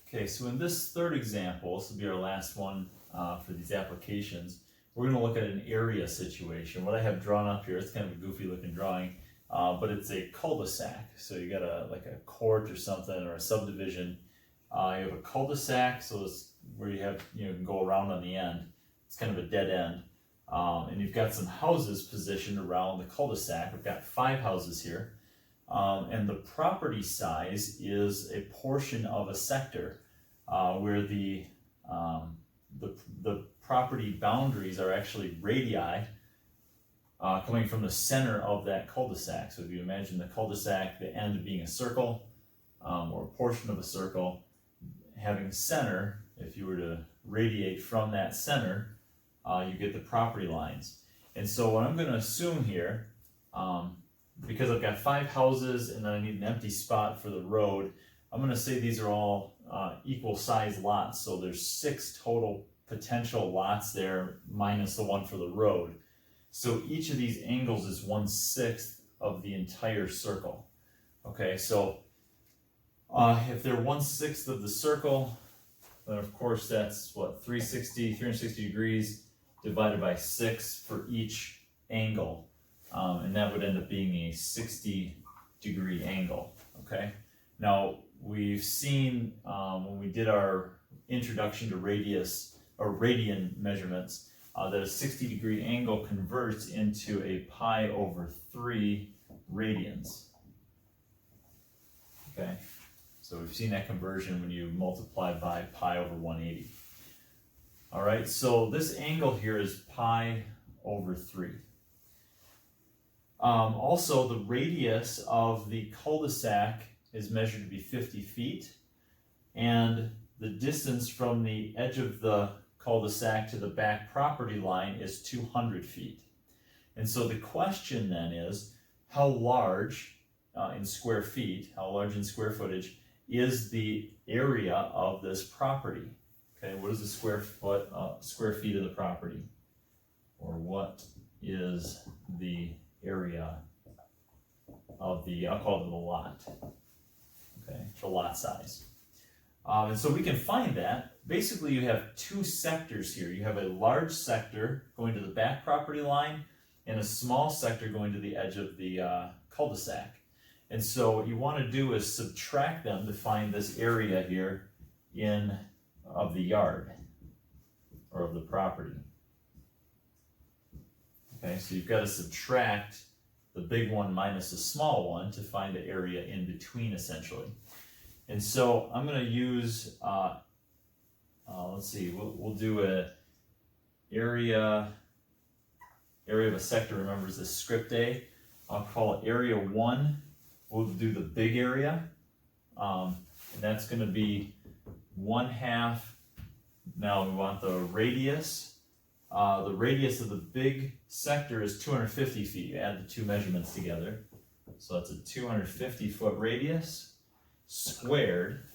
Okay, so in this third example, this will be our last one for these applications, we're going to look at an area situation. What I have drawn up here, it's kind of a goofy looking drawing, but it's a cul-de-sac. So you got like a court or something, or a subdivision. You have a cul-de-sac, so it's where you have, you can go around on the end. It's kind of a dead end. And you've got some houses positioned around the cul-de-sac. We've got 5 houses here. And the property size is a portion of a sector where the property boundaries are actually radii coming from the center of that cul-de-sac. So if you imagine the cul-de-sac, the end being a circle or a portion of a circle, having a center, if you were to radiate from that center, you get the property lines. And so what I'm going to assume here, because I've got 5 houses and then I need an empty spot for the road, I'm going to say these are all equal size lots. So there's 6 total potential lots there minus the one for the road. So each of these angles is 1/6 of the entire circle. Okay, so if they're 1/6 of the circle, then of course that's what, 360 degrees divided by 6 for each angle. And that would end up being a 60-degree angle, okay? Now, we've seen when we did our introduction to radius or radian measurements that a 60-degree angle converts into a pi over 3 radians, okay? So we've seen that conversion when you multiply by pi over 180. All right, so this angle here is pi over 3. Also, the radius of the cul-de-sac is measured to be 50 feet, and the distance from the edge of the cul-de-sac to the back property line is 200 feet. And so the question then is, how large in square feet, how large in square footage, is the area of this property? Okay, what is the square feet of the property? Or what is the area of the, I'll call it the lot, okay, the lot size. And so we can find that. Basically, you have 2 sectors here. You have a large sector going to the back property line and a small sector going to the edge of the cul-de-sac. And so what you want to do is subtract them to find this area here of the yard or of the property. Okay, so you've got to subtract the big one minus the small one to find the area in between, essentially. And so I'm going to use, let's see, we'll do a area of a sector, remember, is the script A. I'll call it area 1. We'll do the big area, and that's going to be 1/2. Now we want the radius. The radius of the big sector is 250 feet. You add the 2 measurements together. So that's a 250-foot radius squared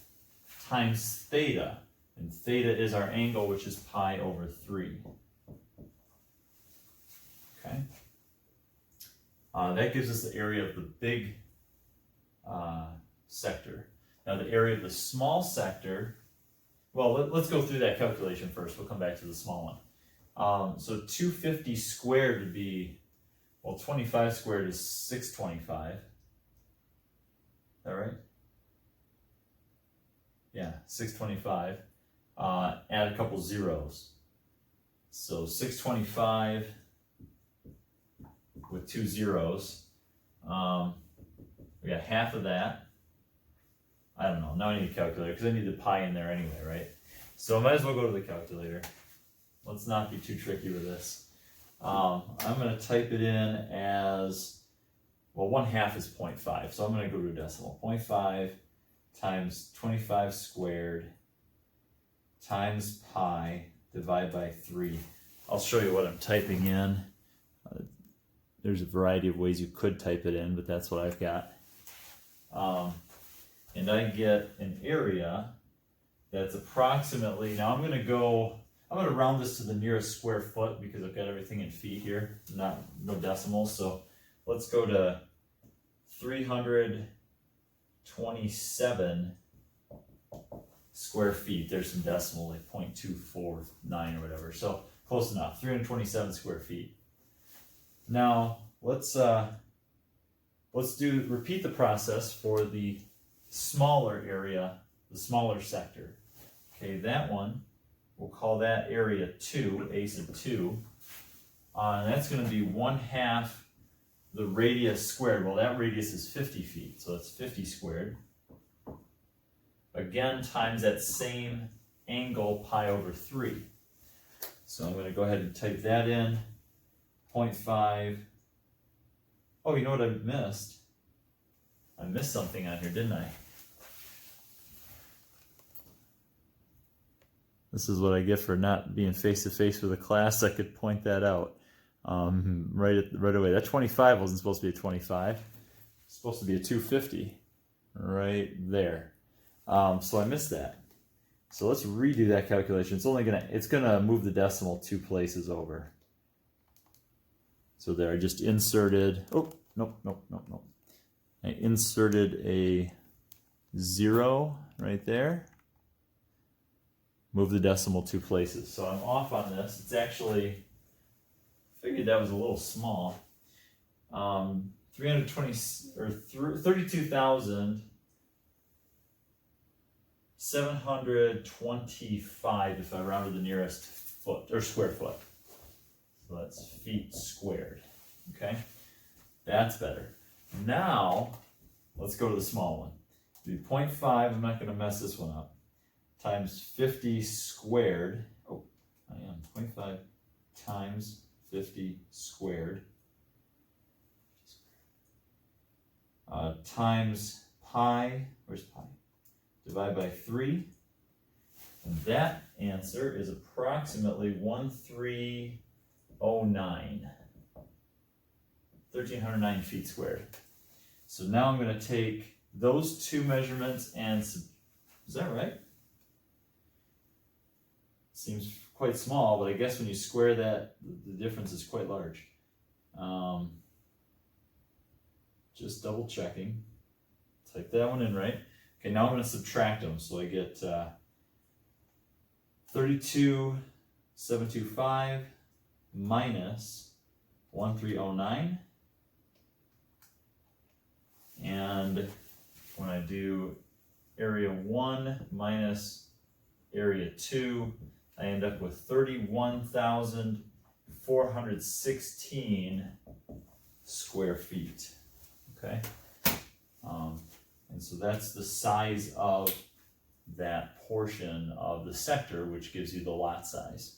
times theta. And theta is our angle, which is pi over 3. Okay. That gives us the area of the big sector. Now the area of the small sector, well, let's go through that calculation first. We'll come back to the small one. So 250 squared would be, well, 25 squared is 625. Is that right? Yeah, 625. Add a couple zeros. So 625 with 2 zeros. We got half of that. I don't know. Now I need a calculator because I need the pi in there anyway, right? So I might as well go to the calculator. Let's not be too tricky with this. I'm going to type it in as, well, 1/2 is 0.5. So I'm going to go to a decimal. 0.5 times 25 squared times pi divided by 3. I'll show you what I'm typing in. There's a variety of ways you could type it in, but that's what I've got. And I get an area that's approximately, now I'm going to round this to the nearest square foot because I've got everything in feet here, no decimals. So let's go to 327 square feet. There's some decimal, like 0.249 or whatever. So close enough, 327 square feet. Now let's repeat the process for the smaller area, the smaller sector. Okay, that one, we'll call that area 2, a sub 2. And that's going to be 1/2 the radius squared. Well, that radius is 50 feet, so that's 50 squared. Again, times that same angle, pi over 3. So I'm going to go ahead and type that in, 0.5. Oh, you know what I missed? I missed something on here, didn't I? This is what I get for not being face-to-face with a class. I could point that out right away. That 25 wasn't supposed to be a 25. It's supposed to be a 250 right there. So I missed that. So let's redo that calculation. It's gonna move the decimal 2 places over. So there, I just inserted. Oh, nope. I inserted a 0 right there. Move the decimal 2 places. So I'm off on this. It's actually, figured that was a little small. 32,725 if I rounded the nearest foot or square foot. So that's feet squared. Okay, that's better. Now let's go to the small one. Do 0.5. I'm not going to mess this one up. Times 50 squared. Oh, I am 0.5 times 50 squared. Times pi, where's pi? Divide by 3. And that answer is approximately 1309. 1309 feet squared. So now I'm going to take those two measurements and, is that right? Seems quite small, but I guess when you square that, the difference is quite large. Just double checking. Type that one in right. Okay, now I'm going to subtract them. So I get 32,725 minus 1309. And when I do area 1 minus area 2, I end up with 31,416 square feet. Okay, and so that's the size of that portion of the sector, which gives you the lot size.